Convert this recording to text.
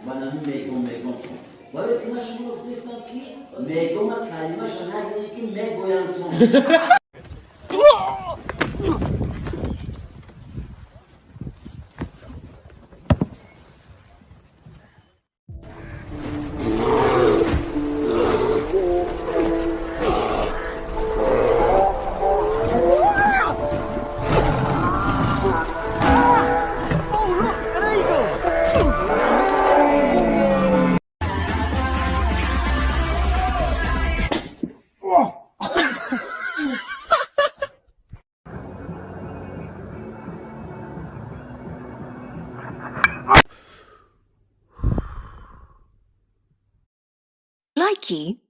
Bana Mego. Olha que nós estamos aqui, Mego, uma calma, já não é que Mego é um Likey